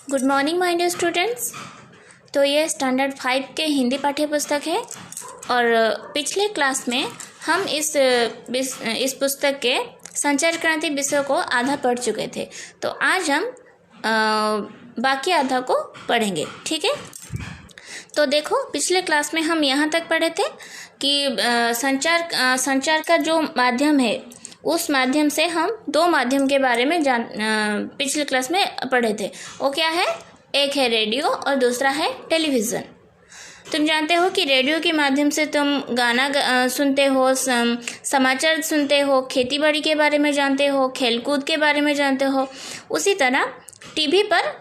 Good morning my dear students. तो ये standard 5 के हिंदी पाठ्य पुस्तक है और पिछले क्लास में हम इस पुस्तक के संचार क्रांति विषय को आधा पढ़ चुके थे। तो आज हम बाकी आधा को पढ़ेंगे, ठीक है। तो देखो, पिछले क्लास में हम यहाँ तक पढ़े थे कि संचार का जो माध्यम है, उस माध्यम से हम दो माध्यम के बारे में पिछले क्लास में पढ़े थे। वो क्या है? एक है रेडियो और दूसरा है टेलीविज़न। तुम जानते हो कि रेडियो के माध्यम से तुम गाना सुनते हो, समाचार सुनते हो, खेती बाड़ी के बारे में जानते हो, खेलकूद के बारे में जानते हो। उसी तरह टीवी पर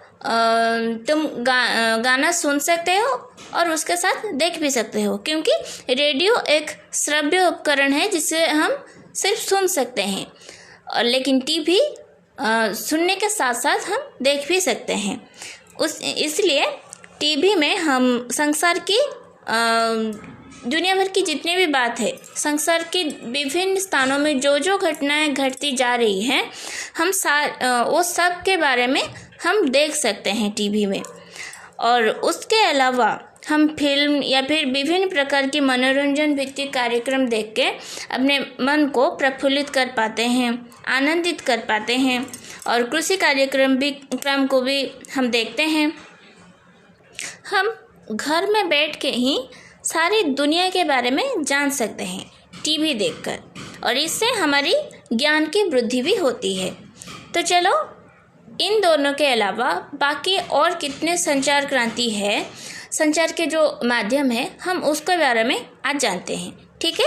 तुम गाना सुन सकते हो और उसके साथ देख भी सकते हो, क्योंकि रेडियो एक श्रव्य उपकरण है जिसे हम सिर्फ सुन सकते हैं, और लेकिन टीवी सुनने के साथ साथ हम देख भी सकते हैं। इसलिए टीवी में हम संसार की दुनिया भर की जितनी भी बात है, संसार के विभिन्न स्थानों में जो जो घटनाएं घटती जा रही हैं, हम वो सब के बारे में हम देख सकते हैं टीवी में। और उसके अलावा हम फिल्म या फिर विभिन्न प्रकार की मनोरंजन भित्तिक कार्यक्रम देख के अपने मन को प्रफुल्लित कर पाते हैं, आनंदित कर पाते हैं, और कृषि कार्यक्रम को भी हम देखते हैं। हम घर में बैठ के ही सारी दुनिया के बारे में जान सकते हैं टीवी देखकर, और इससे हमारी ज्ञान की वृद्धि भी होती है। तो चलो, इन दोनों के अलावा बाकी और कितने संचार क्रांति है, संचार के जो माध्यम है, हम उसके बारे में आज जानते हैं, ठीक है।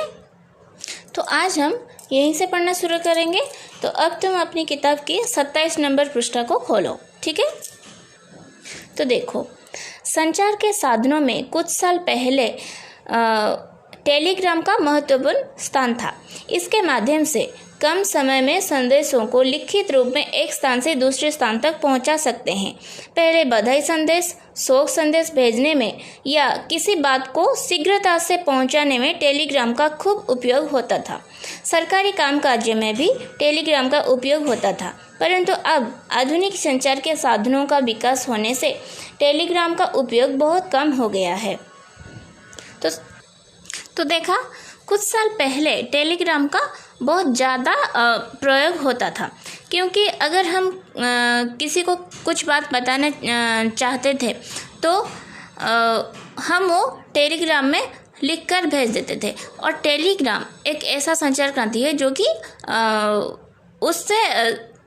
तो आज हम यहीं से पढ़ना शुरू करेंगे। तो अब तुम अपनी किताब की 27 नंबर पृष्ठ को खोलो, ठीक है। तो देखो, संचार के साधनों में कुछ साल पहले टेलीग्राम का महत्वपूर्ण स्थान था। इसके माध्यम से कम समय में संदेशों को लिखित रूप में एक स्थान से दूसरे स्थान तक पहुंचा सकते हैं। पहले बधाई संदेश, शोक संदेश भेजने में या किसी बात को शीघ्रता से पहुंचाने में टेलीग्राम का खूब उपयोग होता था। सरकारी कामकाज में भी टेलीग्राम का उपयोग होता था, परंतु अब आधुनिक संचार के साधनों का विकास होने से टेलीग्राम का उपयोग बहुत कम हो गया है। तो देखा, कुछ साल पहले टेलीग्राम का बहुत ज़्यादा प्रयोग होता था, क्योंकि अगर हम किसी को कुछ बात बताना चाहते थे तो हम वो टेलीग्राम में लिखकर भेज देते थे। और टेलीग्राम एक ऐसा संचार क्रांति है जो कि उससे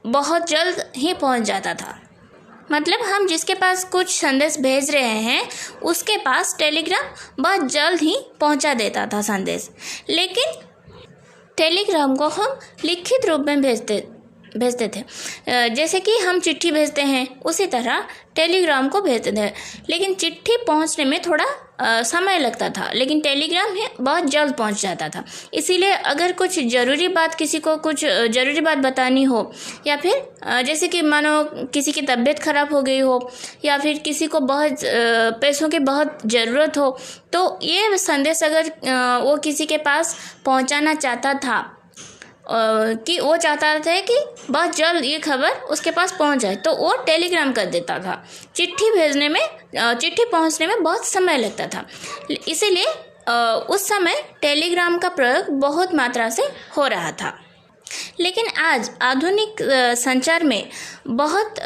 बहुत जल्द ही पहुंच जाता था। मतलब हम जिसके पास कुछ संदेश भेज रहे हैं, उसके पास टेलीग्राम बहुत जल्द ही पहुंचा देता था संदेश। लेकिन टेलीग्राम को हम लिखित रूप में भेजते थे। जैसे कि हम चिट्ठी भेजते हैं, उसी तरह टेलीग्राम को भेजते थे। लेकिन चिट्ठी पहुंचने में थोड़ा समय लगता था, लेकिन टेलीग्राम में बहुत जल्द पहुंच जाता था। इसीलिए अगर कुछ ज़रूरी बात, किसी को कुछ ज़रूरी बात बतानी हो, या फिर जैसे कि मानो किसी की तबीयत ख़राब हो गई हो, या फिर किसी को बहुत पैसों की बहुत ज़रूरत हो, तो ये संदेश अगर वो किसी के पास पहुंचाना चाहता था, कि वो चाहता था कि बहुत जल्द ये खबर उसके पास पहुंच जाए, तो वो टेलीग्राम कर देता था। चिट्ठी पहुंचने में बहुत समय लगता था। इसीलिए उस समय टेलीग्राम का प्रयोग बहुत मात्रा से हो रहा था। लेकिन आज आधुनिक संचार में बहुत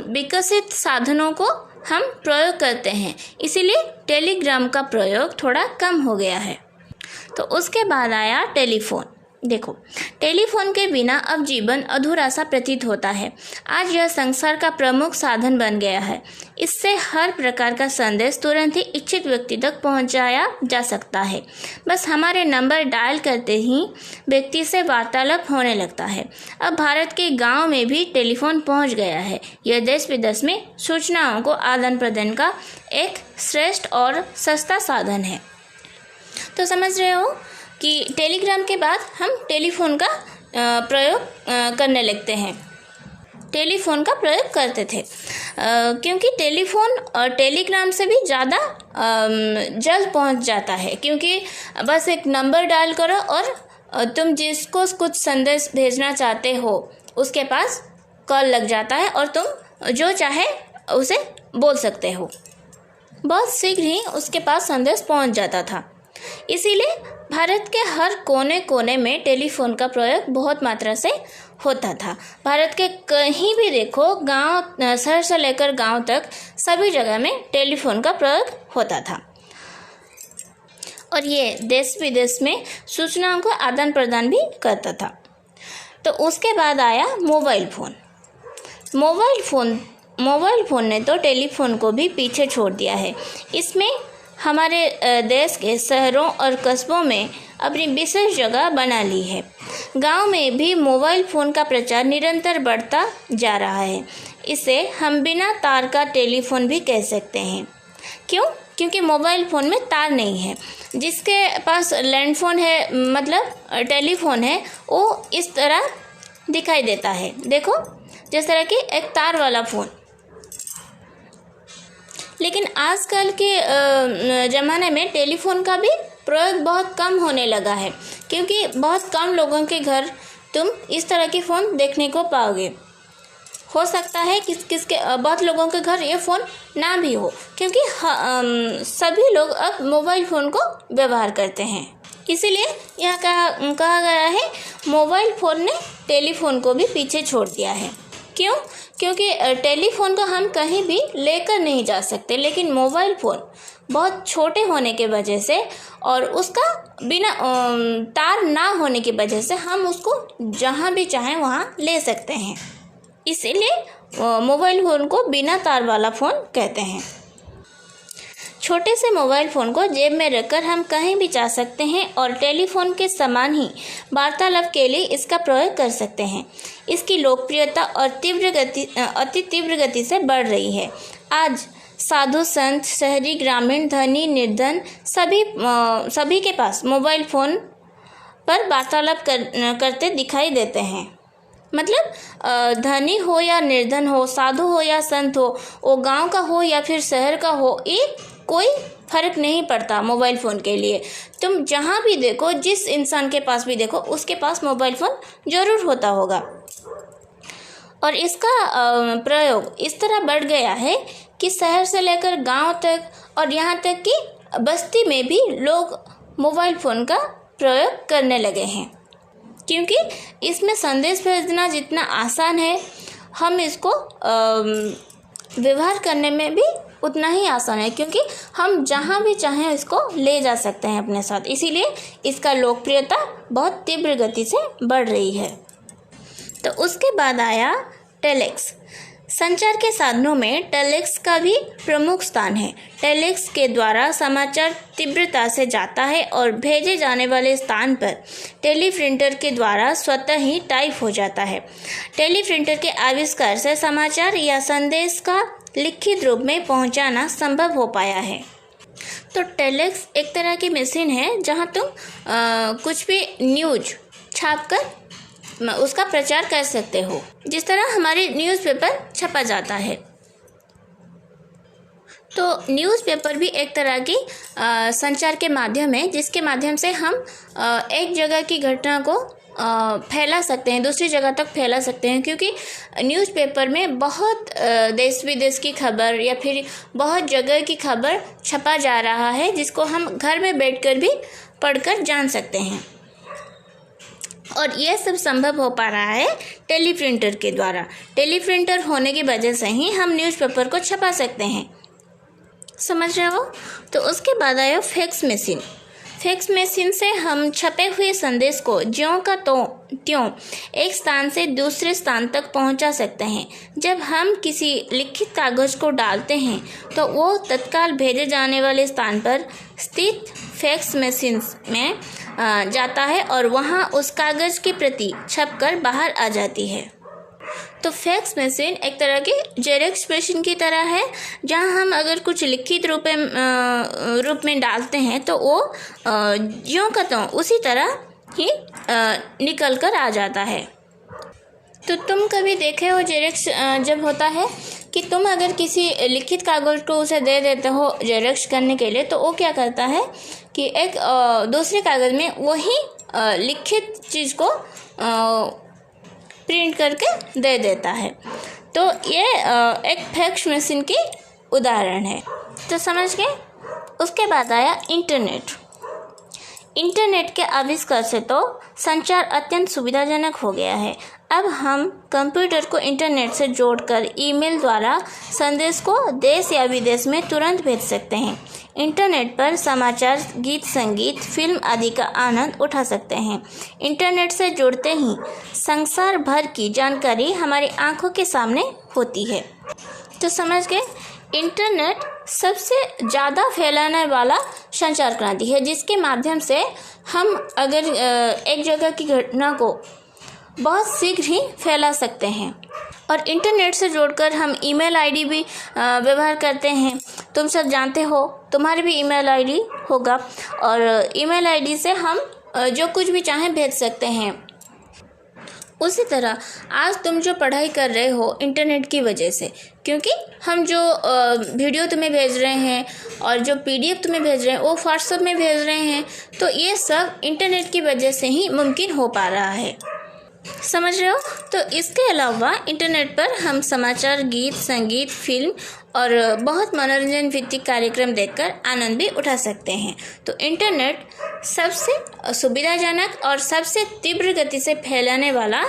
विकसित साधनों को हम प्रयोग करते हैं, इसीलिए टेलीग्राम का प्रयोग थोड़ा कम हो गया है। तो उसके बाद आया टेलीफोन। देखो, टेलीफोन के बिना अब जीवन अधूरा सा प्रतीत होता है। आज यह संसार का प्रमुख साधन बन गया है। इससे हर प्रकार का संदेश तुरंत ही इच्छित व्यक्ति तक पहुंचाया जा सकता है। बस हमारे नंबर डायल करते ही व्यक्ति से वार्तालाप होने लगता है। अब भारत के गांव में भी टेलीफोन पहुंच गया है। यह देश विदेश में सूचनाओं को आदान प्रदान का एक श्रेष्ठ और सस्ता साधन है। तो समझ रहे हो कि टेलीग्राम के बाद हम टेलीफोन का प्रयोग करने लगते हैं, टेलीफोन का प्रयोग करते थे, क्योंकि टेलीफोन और टेलीग्राम से भी ज़्यादा जल्द पहुंच जाता है। क्योंकि बस एक नंबर डायल करो और तुम जिसको कुछ संदेश भेजना चाहते हो, उसके पास कॉल लग जाता है और तुम जो चाहे उसे बोल सकते हो। बहुत शीघ्र ही उसके पास संदेश पहुंच जाता था। इसीलिए भारत के हर कोने कोने में टेलीफोन का प्रयोग बहुत मात्रा से होता था। भारत के कहीं भी देखो, गांव, शहर से लेकर गांव तक सभी जगह में टेलीफोन का प्रयोग होता था और ये देश विदेश में सूचनाओं को आदान प्रदान भी करता था। तो उसके बाद आया मोबाइल फ़ोन। मोबाइल फ़ोन ने तो टेलीफोन को भी पीछे छोड़ दिया है। इसमें हमारे देश के शहरों और कस्बों में अपनी विशेष जगह बना ली है। गांव में भी मोबाइल फ़ोन का प्रचार निरंतर बढ़ता जा रहा है। इसे हम बिना तार का टेलीफोन भी कह सकते हैं। क्यों? क्योंकि मोबाइल फ़ोन में तार नहीं है। जिसके पास लैंडफोन है, मतलब टेलीफोन है, वो इस तरह दिखाई देता है। देखो, जिस तरह की एक तार वाला फ़ोन। लेकिन आजकल के ज़माने में टेलीफोन का भी प्रयोग बहुत कम होने लगा है, क्योंकि बहुत कम लोगों के घर तुम इस तरह की फ़ोन देखने को पाओगे। हो सकता है किसके बहुत लोगों के घर ये फ़ोन ना भी हो, क्योंकि सभी लोग अब मोबाइल फ़ोन को व्यवहार करते हैं। इसीलिए यह कहा गया है, मोबाइल फ़ोन ने टेलीफोन को भी पीछे छोड़ दिया है। क्यों? क्योंकि टेलीफोन को हम कहीं भी लेकर नहीं जा सकते, लेकिन मोबाइल फ़ोन बहुत छोटे होने के वजह से और उसका बिना तार ना होने की वजह से हम उसको जहाँ भी चाहें वहाँ ले सकते हैं। इसीलिए मोबाइल फ़ोन को बिना तार वाला फ़ोन कहते हैं। छोटे से मोबाइल फ़ोन को जेब में रखकर हम कहीं भी जा सकते हैं और टेलीफोन के समान ही वार्तालाप के लिए इसका प्रयोग कर सकते हैं। इसकी लोकप्रियता और अति तीव्र गति से बढ़ रही है। आज साधु संत, शहरी, ग्रामीण, धनी, निर्धन सभी के पास मोबाइल फ़ोन पर वार्तालाप करते दिखाई देते हैं। मतलब धनी हो या निर्धन हो, साधु हो या संत हो, वो गांव का हो या फिर शहर का हो, एक कोई फ़र्क नहीं पड़ता मोबाइल फ़ोन के लिए। तुम जहाँ भी देखो, जिस इंसान के पास भी देखो, उसके पास मोबाइल फ़ोन ज़रूर होता होगा। और इसका प्रयोग इस तरह बढ़ गया है कि शहर से लेकर गांव तक और यहाँ तक कि बस्ती में भी लोग मोबाइल फ़ोन का प्रयोग करने लगे हैं, क्योंकि इसमें संदेश भेजना जितना आसान है, हम इसको व्यवहार करने में भी उतना ही आसान है, क्योंकि हम जहाँ भी चाहें इसको ले जा सकते हैं अपने साथ। इसीलिए इसका लोकप्रियता बहुत तीव्र गति से बढ़ रही है। तो उसके बाद आया टेलेक्स। संचार के साधनों में टेलेक्स का भी प्रमुख स्थान है। टेलेक्स के द्वारा समाचार तीव्रता से जाता है और भेजे जाने वाले स्थान पर टेलीप्रिंटर के द्वारा स्वतः ही टाइप हो जाता है। टेलीप्रिंटर के आविष्कार से समाचार या संदेश का लिखित रूप में पहुंचाना संभव हो पाया है। तो टेलेक्स एक तरह की मशीन है जहां तुम कुछ भी न्यूज छापकर उसका प्रचार कर सकते हो, जिस तरह हमारे न्यूज़पेपर छपा जाता है। तो न्यूज़पेपर भी एक तरह की संचार के माध्यम है, जिसके माध्यम से हम एक जगह की घटना को फैला सकते हैं, दूसरी जगह तक फैला सकते हैं, क्योंकि न्यूज़पेपर में बहुत देश विदेश की खबर या फिर बहुत जगह की खबर छपा जा रहा है, जिसको हम घर में बैठकर भी पढ़कर जान सकते हैं। और यह सब संभव हो पा रहा है टेलीप्रिंटर के द्वारा। टेलीप्रिंटर होने की वजह से ही हम न्यूज़पेपर को छपा सकते हैं। समझ रहे हो? तो उसके बाद आया फैक्स मशीन। फैक्स मशीन से हम छपे हुए संदेश को ज्यों का त्यों एक स्थान से दूसरे स्थान तक पहुंचा सकते हैं। जब हम किसी लिखित कागज़ को डालते हैं तो वो तत्काल भेजे जाने वाले स्थान पर स्थित फैक्स मशीन में जाता है और वहां उस कागज़ की प्रति छपकर बाहर आ जाती है। तो फैक्स मशीन एक तरह की जेरॉक्स मशीन की तरह है, जहां हम अगर कुछ लिखित रूप में डालते हैं तो वो ज्यों का त्यों उसी तरह ही निकल कर आ जाता है। तो तुम कभी देखे हो जेरॉक्स जब होता है कि तुम अगर किसी लिखित कागज़ को उसे दे देते हो जेरॉक्स करने के लिए, तो वो क्या करता है कि एक दूसरे कागज़ में वही लिखित चीज़ को प्रिंट करके दे देता है। तो ये एक फैक्स मशीन की उदाहरण है। तो समझ गए। उसके बाद आया इंटरनेट। इंटरनेट के आविष्कार से तो संचार अत्यंत सुविधाजनक हो गया है। अब हम कंप्यूटर को इंटरनेट से जोड़कर ईमेल द्वारा संदेश को देश या विदेश में तुरंत भेज सकते हैं। इंटरनेट पर समाचार, गीत, संगीत, फिल्म आदि का आनंद उठा सकते हैं। इंटरनेट से जुड़ते ही संसार भर की जानकारी हमारी आंखों के सामने होती है। तो समझ गए। इंटरनेट सबसे ज़्यादा फैलाने वाला संचार क्रांति है, जिसके माध्यम से हम अगर एक जगह की घटना को बहुत शीघ्र ही फैला सकते हैं। और इंटरनेट से जोड़कर हम ईमेल आईडी भी व्यवहार करते हैं। तुम सब जानते हो, तुम्हारी भी ईमेल आईडी होगा और ईमेल आईडी से हम जो कुछ भी चाहें भेज सकते हैं। उसी तरह आज तुम जो पढ़ाई कर रहे हो इंटरनेट की वजह से, क्योंकि हम जो वीडियो तुम्हें भेज रहे हैं और जो पीडीएफ तुम्हें भेज रहे हैं वो व्हाट्सएप में भेज रहे हैं, तो ये सब इंटरनेट की वजह से ही मुमकिन हो पा रहा है। समझ रहे हो। तो इसके अलावा इंटरनेट पर हम समाचार, गीत, संगीत, फिल्म और बहुत मनोरंजन भित्तिक कार्यक्रम देखकर आनंद भी उठा सकते हैं। तो इंटरनेट सबसे सुविधाजनक और सबसे तीव्र गति से फैलाने वाला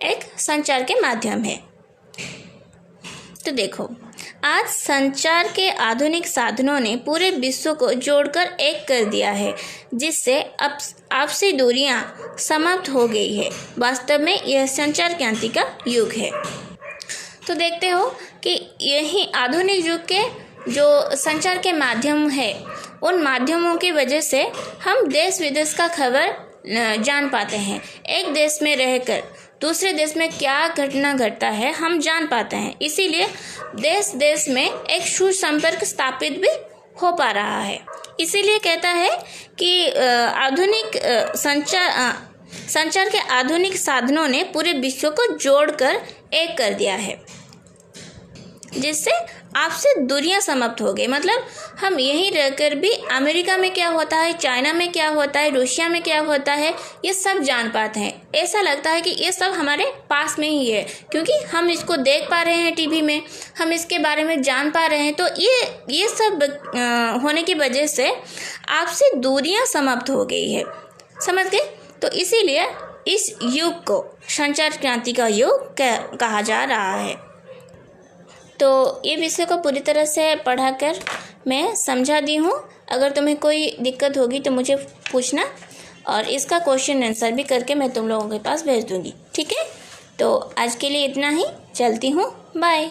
एक संचार के माध्यम है। तो देखो, आज संचार के आधुनिक साधनों ने पूरे विश्व को जोड़कर एक कर दिया है, जिससे अब आपसी दूरियां समाप्त हो गई है। वास्तव में यह संचार क्रांति का युग है। तो देखते हो कि यही आधुनिक युग के जो संचार के माध्यम है, उन माध्यमों की वजह से हम देश विदेश का खबर जान पाते हैं। एक देश में रहकर दूसरे देश में क्या घटना घटता है हम जान पाते हैं। इसीलिए देश देश में एक सुसंपर्क स्थापित भी हो पा रहा है। इसीलिए कहता है कि आधुनिक संचार के आधुनिक साधनों ने पूरे विश्व को जोड़कर एक कर दिया है, जिससे आपसे दूरियां समाप्त हो गई। मतलब हम यहीं रहकर भी अमेरिका में क्या होता है, चाइना में क्या होता है, रूसिया में क्या होता है, ये सब जान पाते हैं। ऐसा लगता है कि ये सब हमारे पास में ही है, क्योंकि हम इसको देख पा रहे हैं टीवी में, हम इसके बारे में जान पा रहे हैं। तो ये सब होने की वजह से आपसे दूरियां समाप्त हो गई है। समझ गए। तो इसीलिए इस युग को संचार क्रांति का युग कहा जा रहा है। तो ये विषय को पूरी तरह से पढ़ाकर मैं समझा दी हूँ। अगर तुम्हें कोई दिक्कत होगी तो मुझे पूछना, और इसका क्वेश्चन आंसर भी करके मैं तुम लोगों के पास भेज दूँगी। ठीक है। तो आज के लिए इतना ही, चलती हूँ, बाय।